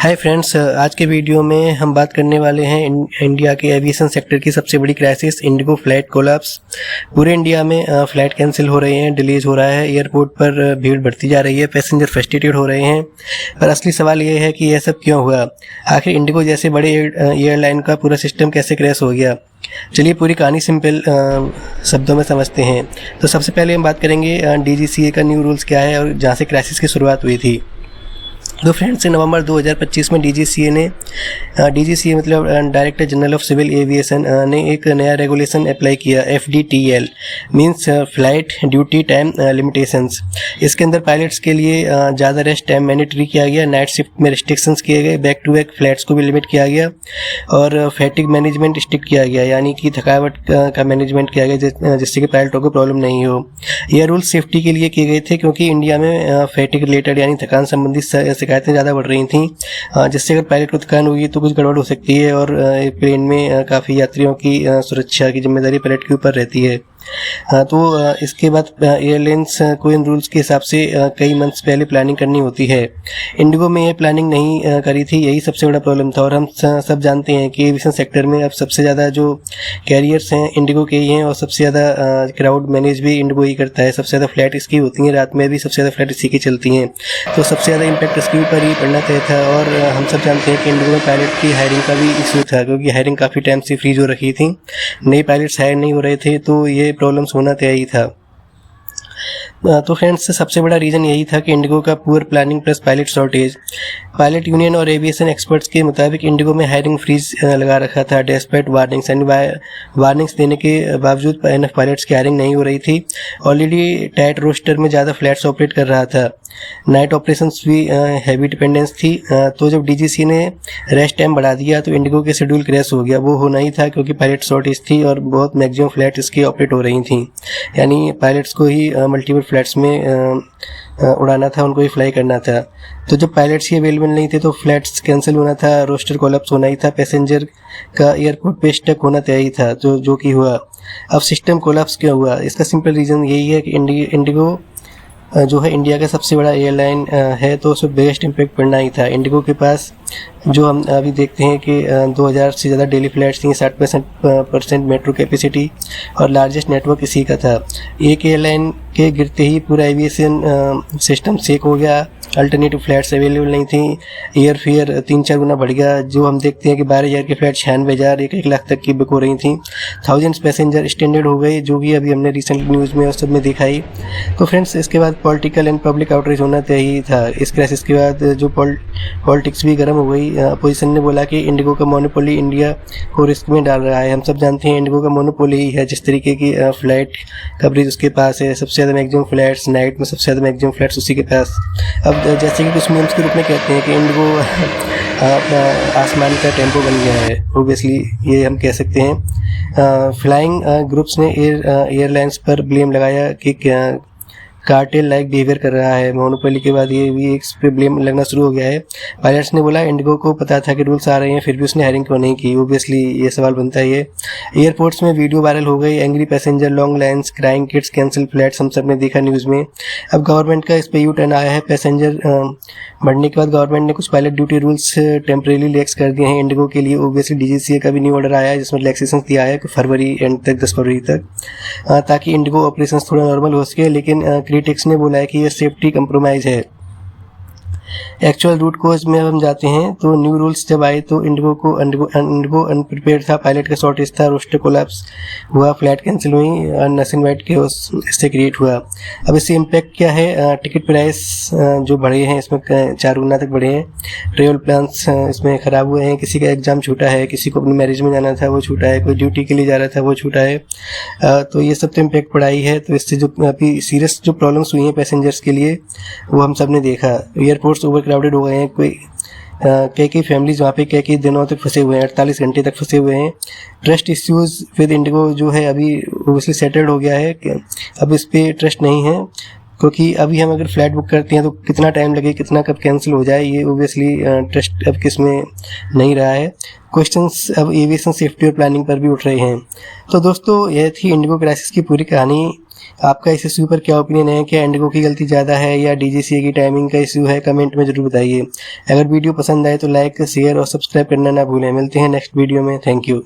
Hi friends, आज के video में हम बात करने वाले हैं इंडिया के एविएशन सेक्टर की सबसे बड़ी क्राइसिस इंडिगो फ्लाइट कोलैप्स। पूरे इंडिया में फ़्लाइट कैंसिल हो रहे हैं, डिलेज हो रहा है, एयरपोर्ट पर भीड़ बढ़ती जा रही है, पैसेंजर फ्रस्ट्रेटेड हो रहे हैं। पर असली सवाल ये है कि यह सब क्यों हुआ? आखिर इंडिगो जैसे बड़े एयरलाइन का पूरा सिस्टम कैसे क्रैश हो गया? चलिए पूरी कहानी सिंपल शब्दों में समझते हैं। तो सबसे पहले हम बात करेंगे DGCA का न्यू रूल्स क्या है और जहाँ से क्राइसिस की शुरुआत हुई थी। तो फ्रेंड्स, नवंबर 2025 में DGCA मतलब director general of civil aviation ने एक नया रेगुलेशन अप्लाई किया, FDTL means flight duty time limitations. इसके अंदर पायलट्स के लिए ज़्यादा रेस्ट टाइम मैंडेटरी किया गया, नाइट शिफ्ट में रिस्ट्रिक्शंस किए गए, बैक टू बैक फ्लाइट्स को भी लिमिट किया गया और फैटिग मैनेजमेंट स्ट्रिक्ट किया गया, यानी कि थकावट का मैनेजमेंट किया गया जिससे कि पायलटों को प्रॉब्लम नहीं हो। यह रूल सेफ्टी के लिए किए गए थे क्योंकि इंडिया में फैटिग रिलेटेड यानी थकान संबंधित शिकायतें ज़्यादा बढ़ रही थी, जिससे अगर पायलट को थकान होगी तो कुछ गड़बड़ हो सकती है और प्लेन में काफ़ी यात्रियों की सुरक्षा की जिम्मेदारी पायलट के ऊपर रहती है। तो इसके बाद एयरलाइंस को इन रूल्स के हिसाब से कई मंथ्स पहले प्लानिंग करनी होती है। इंडिगो में ये प्लानिंग नहीं करी थी, यही सबसे बड़ा प्रॉब्लम था। और हम सब जानते हैं कि एविएशन सेक्टर में अब सबसे ज़्यादा जो कैरियर्स हैं इंडिगो के ही हैं और सबसे ज़्यादा क्राउड मैनेज भी इंडिगो ही करता है। सबसे ज़्यादा फ्लाइट इसकी होती हैं, रात में भी सबसे ज़्यादा फ्लाइट इसी की चलती हैं, तो सबसे ज़्यादा इम्पैक्ट इसके ऊपर ही पड़ना तय था। और हम सब जानते हैं कि इंडिगो में पायलट की हायरिंग का भी इशू था क्योंकि हायरिंग काफ़ी टाइम से फ्रीज हो रखी थी, नए पायलट्स हायर नहीं हो रहे थे, तो ये प्रॉब्लम्स होना तय ही था। तो फ्रेंड्स, सबसे बड़ा रीज़न यही था कि इंडिगो का poor planning plus pilot shortage. Pilot union और एविएशन एक्सपर्ट्स के मुताबिक इंडिगो में हायरिंग फ्रीज लगा रखा था डेस्पाइट वार्निंग्स, यानी वार्निंग्स देने के बावजूद एनएफ पायलट्स की हायरिंग नहीं हो रही थी। ऑलरेडी टाइट रोस्टर में ज़्यादा फ्लाइट्स ऑपरेट कर रहा था, नाइट ऑपरेशंस भी हैवी डिपेंडेंस थी। तो जब DGCA ने रेस्ट टाइम बढ़ा दिया तो इंडिगो के शेड्यूल क्रैश हो गया। वो होना ही था क्योंकि पायलट शॉर्टेज थी और बहुत मैक्सिमम फ्लाइट्स इसकी ऑपरेट हो रही थी, यानी पायलट्स को ही मल्टीपल फ्लाइट्स में उड़ाना था, उनको ही फ्लाई करना था। तो जब पायलट्स ही अवेलेबल नहीं थे तो फ्लाइट्स कैंसिल होना था, रोस्टर कोलैप्स होना ही था, पैसेंजर का एयरपोर्ट पे स्टक होना तय ही था, जो कि हुआ। अब सिस्टम कोलैप्स क्यों हुआ? इसका सिंपल रीज़न यही है कि इंडिगो जो है इंडिया का सबसे बड़ा एयरलाइन है, तो उसमें बेस्ट इम्पैक्ट पड़ना ही था। इंडिगो के पास जो हम अभी देखते हैं कि 2000 से ज़्यादा डेली फ्लाइट्स थी, 60% मेट्रो कैपेसिटी और लार्जेस्ट नेटवर्क इसी का था। एक एयरलाइन के गिरते ही पूरा एविएशन सिस्टम शेक हो गया, अल्टरनेटिव फ्लाइट्स अवेलेबल नहीं थी, एयर फेयर 3-4 गुना बढ़ गया। जो हम देखते हैं कि 12,000 की फ्लाइट 96,000 1 लाख तक की बुक हो रही थी, थाउजेंड्स पैसेंजर स्टैंडर्ड हो गए, जो भी अभी हमने रिसेंट न्यूज़ में और सब में देखा ही। तो फ्रेंड्स, इसके बाद पॉलिटिकल एंड पब्लिक आउटरीच होना तय ही था। इस क्राइसिस के बाद जो पॉलिटिक्स भी गर्म हो गई। अपोजिशन ने बोला कि इंडिगो का मोनोपोली इंडिया को रिस्क में डाल रहा है। हम सब जानते हैं इंडिगो का मोनोपोली ही है, जिस तरीके की फ्लाइट कवरेज उसके पास है, सबसे ज़्यादा मैक्सिमम फ्लाइट्स नाइट में, सबसे ज़्यादा मैक्सिमम फ्लाइट्स उसी के पास। अब जैसे कि कुछ मीम्स के रूप में कहते हैं कि इंडिगो आसमान का टेम्पो बन गया है, ओबियसली ये हम कह सकते हैं। फ्लाइंग ग्रुप्स ने एयरलाइंस पर ब्लेम लगाया कि कार्टेल लाइक बिहेवियर कर रहा है। मोनोपोली के बाद ये भी इस पे ब्लेम लगना शुरू हो गया है। पायलट्स ने बोला इंडिगो को पता था कि रूल्स आ रहे हैं, फिर भी उसने हायरिंग क्यों नहीं की? ओबियसली ये सवाल बनता है। ये एयरपोर्ट्स में वीडियो वायरल हो गई, angry passenger, long lines, crying kids, cancel flights, हम सब ने देखा न्यूज़ में। अब गवर्नमेंट का इस पर यू टर्न आया है। पैसेंजर बढ़ने के बाद गवर्नमेंट ने कुछ pilot duty rules temporary relax कर दिए हैं इंडिगो के लिए। ओबियसली DGCA का भी न्यू ऑर्डर आया है जिसमें रिलैक्सेशन दिया है फरवरी एंड तक, 10 फरवरी तक, ताकि इंडिगो ऑपरेशन थोड़ा नॉर्मल हो सके। लेकिन क्रिटिक्स ने बोला है कि यह सेफ्टी कंप्रोमाइज़ है। एक्चुअल रूट कोज में हम जाते हैं तो न्यू रूल्स जब आए तो इंडिगो अनप्रिपेयर्ड था, पायलट का शॉर्टेज था, रोस्टर कोलैप्स हुआ, फ्लाइट कैंसिल हुई, नेशन वाइड के इससे क्रिएट हुआ। अब इससे इम्पैक्ट क्या है? टिकट प्राइस जो बढ़े हैं, इसमें 4 गुना तक बढ़े हैं। ट्रेवल प्लान्स इसमें ख़राब हुए हैं, किसी का एग्ज़ाम छूटा है, किसी को अपनी मैरिज में जाना था वो छूटा है, कोई ड्यूटी के लिए जा रहा था वो छूटा है। तो ये सब तो इम्पैक्ट पड़ा ही है। तो इससे जो अभी सीरियस जो प्रॉब्लम्स हुई हैं पैसेंजर्स के लिए वो हम सब ने देखा। एयरपोर्ट्स ओवर क्राउडेड हो गए हैं, कोई कई फैमिलीज वहाँ पे कई दिनों तक फंसे हुए हैं, 48 घंटे तक फंसे हुए हैं। ट्रस्ट इश्यूज़ विद इंडिगो जो है अभी ओबियसली सेटल्ड हो गया है कि अब इस पर ट्रस्ट नहीं है, क्योंकि अभी हम अगर फ्लाइट बुक करते हैं तो कितना टाइम लगे, कितना कब कैंसिल हो जाए, ये ओबियसली ट्रस्ट अब किस में नहीं रहा है। क्वेश्चंस अब एविएशन सेफ्टी और प्लानिंग पर भी उठ रहे हैं। तो दोस्तों, यह थी इंडिगो क्राइसिस की पूरी कहानी। आपका इस इशू पर क्या ओपिनियन है? क्या इंडिगो की गलती ज़्यादा है या DGCA की टाइमिंग का इशू है? कमेंट में ज़रूर बताइए। अगर वीडियो पसंद आए तो लाइक, शेयर और सब्सक्राइब करना ना भूलें। मिलते हैं नेक्स्ट वीडियो में। Thank you.